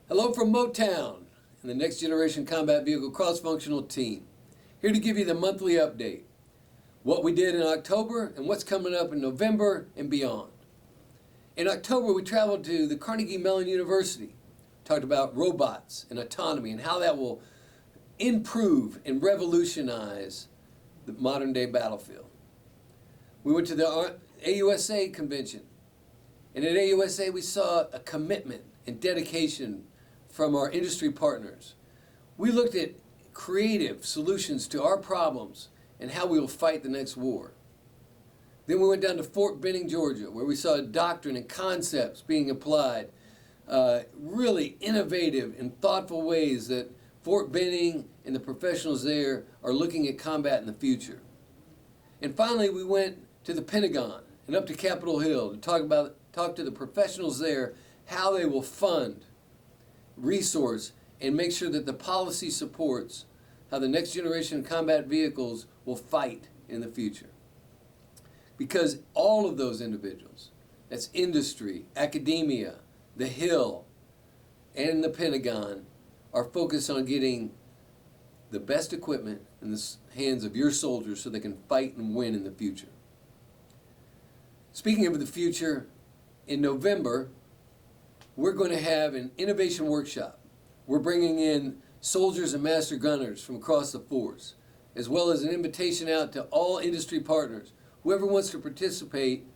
Hello from Motown and the Next Generation Combat Vehicle Cross-Functional Team. Here to give you the monthly update. What we did in October and what's coming up in November and beyond. In October, we traveled to the Carnegie Mellon University. Talked about robots and autonomy and how that will improve and revolutionize the modern day battlefield. We went to the AUSA convention. And at AUSA, we saw a commitment and dedication from our industry partners. We looked at creative solutions to our problems and how we will fight the next war. Then we went down to Fort Benning, Georgia, where we saw doctrine and concepts being applied, really innovative and thoughtful ways that Fort Benning and the professionals there are looking at combat in the future. And finally, we went to the Pentagon and up to Capitol Hill to talk to the professionals there how they will fund, resource, and make sure that the policy supports how the next generation combat vehicles will fight in the future. Because all of those individuals, that's industry, academia, the Hill, and the Pentagon, are focused on getting the best equipment in the hands of your soldiers so they can fight and win in the future. Speaking of the future, in November, we're going to have an innovation workshop. We're bringing in soldiers and master gunners from across the force, as well as an invitation out to all industry partners, whoever wants to participate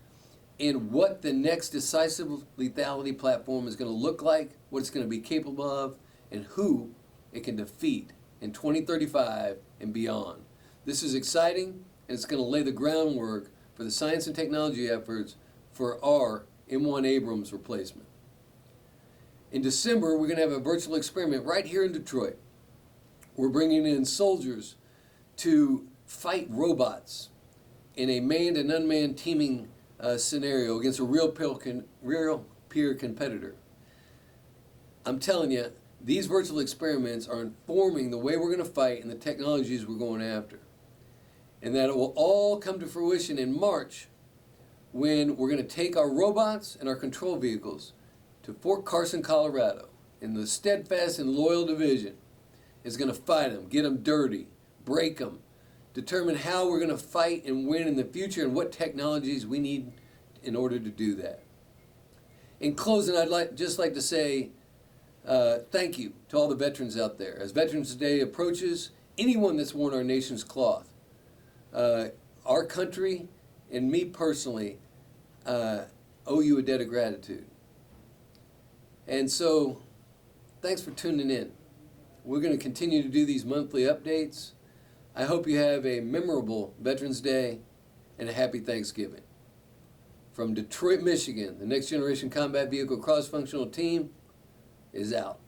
in what the next decisive lethality platform is going to look like, what it's going to be capable of, and who it can defeat in 2035 and beyond. This is exciting, and it's going to lay the groundwork for the science and technology efforts for our M1 Abrams replacement. In December, we're going to have a virtual experiment right here in Detroit. We're bringing in soldiers to fight robots in a manned and unmanned teaming scenario against a real peer competitor. I'm telling you, these virtual experiments are informing the way we're going to fight and the technologies we're going after. And that it will all come to fruition in March when we're going to take our robots and our control vehicles to Fort Carson, Colorado, and the Steadfast and Loyal Division is going to fight them, get them dirty, break them, determine how we're going to fight and win in the future and what technologies we need in order to do that. In closing, I'd just like to say thank you to all the veterans out there. As Veterans Day approaches, anyone that's worn our nation's cloth, our country and me personally owe you a debt of gratitude. And so, thanks for tuning in. We're going to continue to do these monthly updates. I hope you have a memorable Veterans Day and a happy Thanksgiving. From Detroit, Michigan, the Next Generation Combat Vehicle Cross-Functional Team is out.